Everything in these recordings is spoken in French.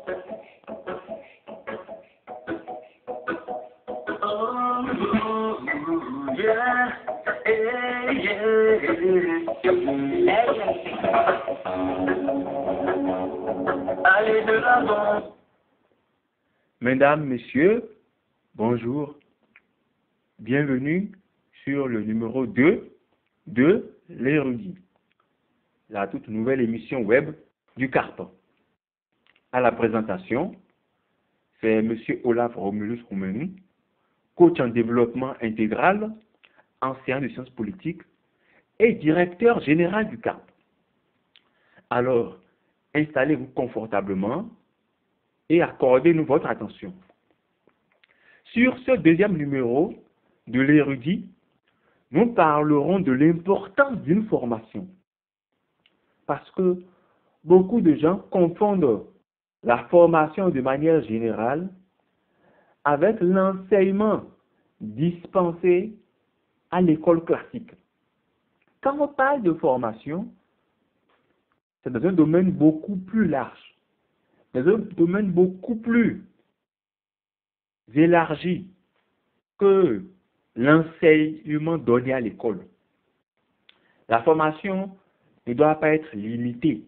Yeah, allez de l'avant. Mesdames, Messieurs, bonjour. Bienvenue sur le numéro 2 de l'érudit, la toute nouvelle émission web du Carton. À la présentation, c'est M. Olaf Romulus Roumenu, coach en développement intégral, enseignant de sciences politiques et directeur général du CAP. Alors, installez-vous confortablement et accordez-nous votre attention. Sur ce deuxième numéro de l'érudit, nous parlerons de l'importance d'une formation. Parce que beaucoup de gens confondent la formation de manière générale avec l'enseignement dispensé à l'école classique. Quand on parle de formation, c'est dans un domaine beaucoup plus large, dans un domaine beaucoup plus élargi que l'enseignement donné à l'école. La formation ne doit pas être limitée,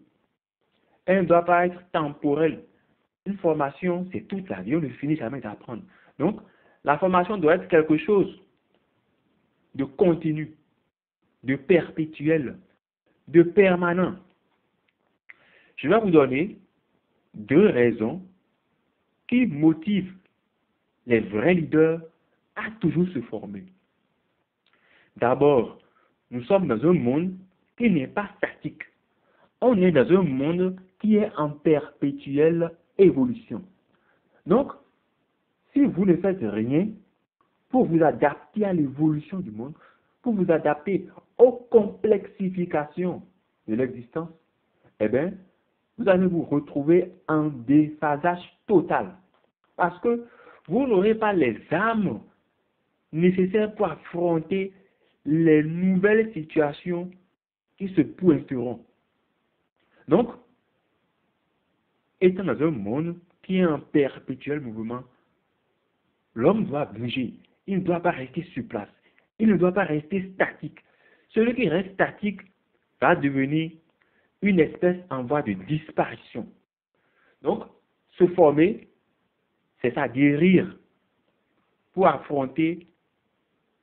elle ne doit pas être temporelle. Une formation, c'est toute la vie, on ne finit jamais d'apprendre. Donc, la formation doit être quelque chose de continu, de perpétuel, de permanent. Je vais vous donner 2 raisons qui motivent les vrais leaders à toujours se former. D'abord, nous sommes dans un monde qui n'est pas statique. On est dans un monde qui est en perpétuelle évolution. Donc, si vous ne faites rien pour vous adapter à l'évolution du monde, pour vous adapter aux complexifications de l'existence, eh bien, vous allez vous retrouver en déphasage total. Parce que vous n'aurez pas les armes nécessaires pour affronter les nouvelles situations qui se pointeront. Donc, étant dans un monde qui est en perpétuel mouvement, l'homme doit bouger. Il ne doit pas rester sur place. Il ne doit pas rester statique. Celui qui reste statique va devenir une espèce en voie de disparition. Donc, se former, c'est ça, guérir pour affronter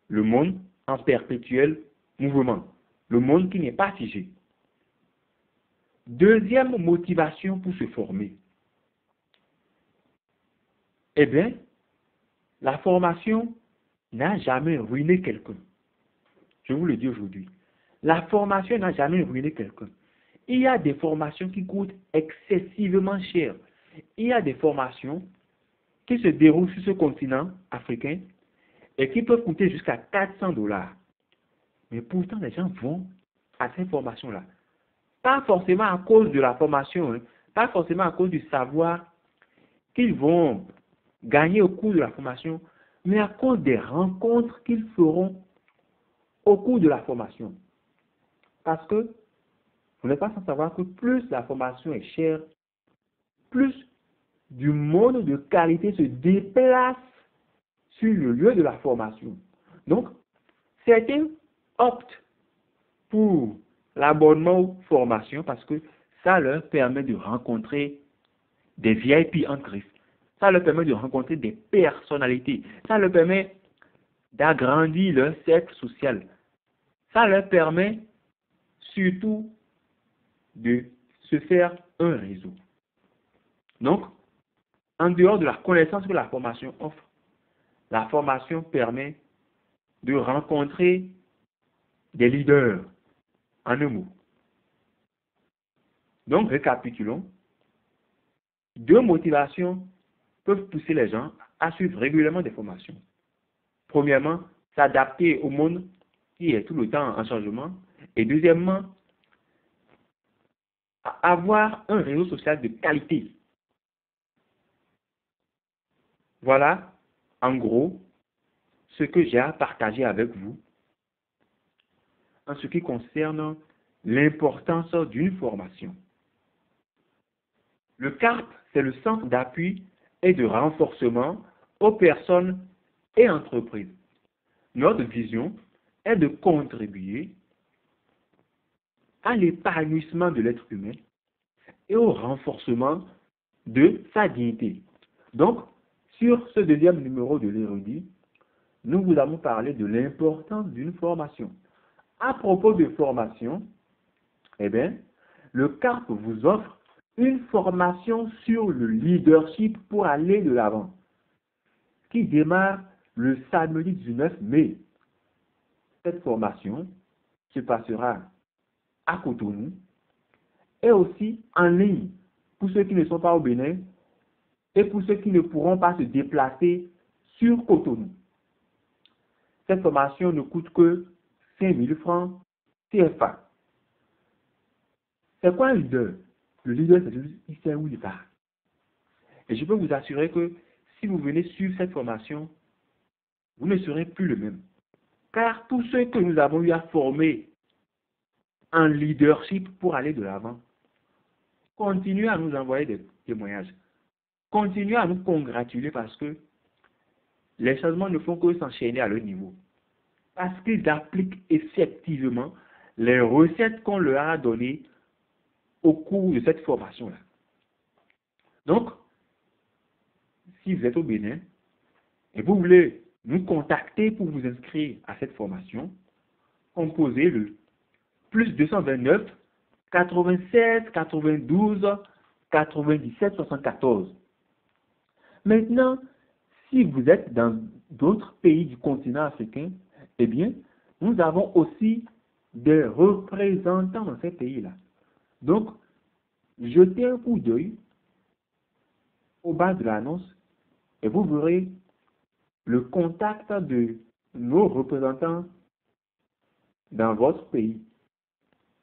le monde en perpétuel mouvement. Le monde qui n'est pas figé. Deuxième motivation pour se former. Eh bien, la formation n'a jamais ruiné quelqu'un. Je vous le dis aujourd'hui. La formation n'a jamais ruiné quelqu'un. Il y a des formations qui coûtent excessivement cher. Il y a des formations qui se déroulent sur ce continent africain et qui peuvent coûter jusqu'à 400 $. Mais pourtant, les gens vont à ces formations-là. Pas forcément à cause de la formation, pas forcément à cause du savoir qu'ils vont gagner au cours de la formation, mais à cause des rencontres qu'ils feront au cours de la formation. Parce que vous n'êtes pas sans savoir que plus la formation est chère, plus du monde de qualité se déplace sur le lieu de la formation. Donc, certains optent pour l'abonnement aux formations parce que ça leur permet de rencontrer des VIP en Christ. Ça leur permet de rencontrer des personnalités. Ça leur permet d'agrandir leur cercle social. Ça leur permet surtout de se faire un réseau. Donc, en dehors de la connaissance que la formation offre, la formation permet de rencontrer des leaders, en un mot. Donc, récapitulons. 2 motivations peuvent pousser les gens à suivre régulièrement des formations. Premièrement, s'adapter au monde qui est tout le temps en changement. Et deuxièmement, avoir un réseau social de qualité. Voilà, en gros, ce que j'ai à partager avec vous en ce qui concerne l'importance d'une formation. Le CARP, c'est le centre d'appui et de renforcement aux personnes et entreprises. Notre vision est de contribuer à l'épanouissement de l'être humain et au renforcement de sa dignité. Donc, sur ce deuxième numéro de l'érudit, nous vous avons parlé de l'importance d'une formation. À propos de formation, eh bien, le CARP vous offre une formation sur le leadership pour aller de l'avant, qui démarre le samedi 19 mai. Cette formation se passera à Cotonou et aussi en ligne pour ceux qui ne sont pas au Bénin et pour ceux qui ne pourront pas se déplacer sur Cotonou. Cette formation ne coûte que 5 000 francs CFA. C'est quoi un leader? Le leader, c'est celui qui sait où il va. Et je peux vous assurer que si vous venez suivre cette formation, vous ne serez plus le même. Car tous ceux que nous avons eu à former en leadership pour aller de l'avant, continuez à nous envoyer des témoignages. Continuez à nous congratuler parce que les changements ne font que s'enchaîner à leur niveau. Parce qu'ils appliquent effectivement les recettes qu'on leur a données au cours de cette formation-là. Donc, si vous êtes au Bénin et vous voulez nous contacter pour vous inscrire à cette formation, composez le plus 229 96 92 97 74. Maintenant, si vous êtes dans d'autres pays du continent africain, eh bien, nous avons aussi des représentants dans ces pays-là. Donc, jetez un coup d'œil au bas de l'annonce et vous verrez le contact de nos représentants dans votre pays.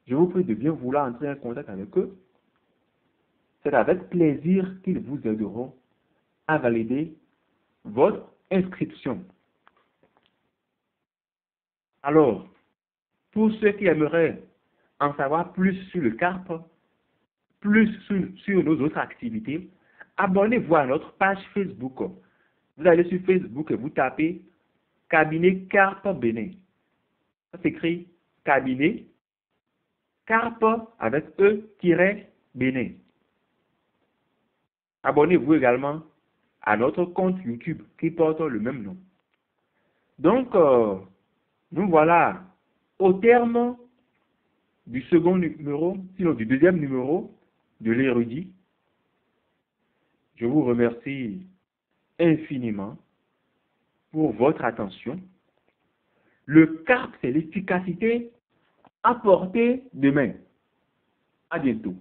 Je vous prie de bien vouloir entrer en contact avec eux. C'est avec plaisir qu'ils vous aideront à valider votre inscription. Alors, pour ceux qui aimeraient en savoir plus sur le CARP, plus sur nos autres activités, abonnez-vous à notre page Facebook. Vous allez sur Facebook et vous tapez Cabinet CARP Bénin. Ça s'écrit Cabinet CARP avec E-Bénin. Abonnez-vous également à notre compte YouTube qui porte le même nom. Donc, nous voilà au terme du second numéro, sinon du deuxième numéro de l'érudit. Je vous remercie infiniment pour votre attention. Le CARP, c'est l'efficacité à portée de main. À bientôt.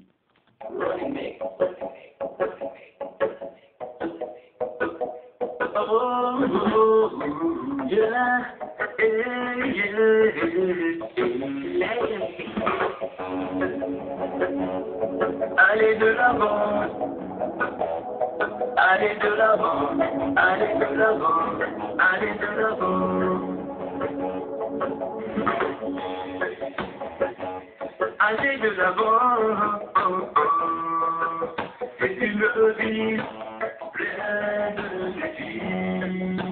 Allez de l'avant, allez de l'avant, allez de l'avant, allez de l'avant. Allez de l'avant, oh, oh. C'est une vie pleine de vie.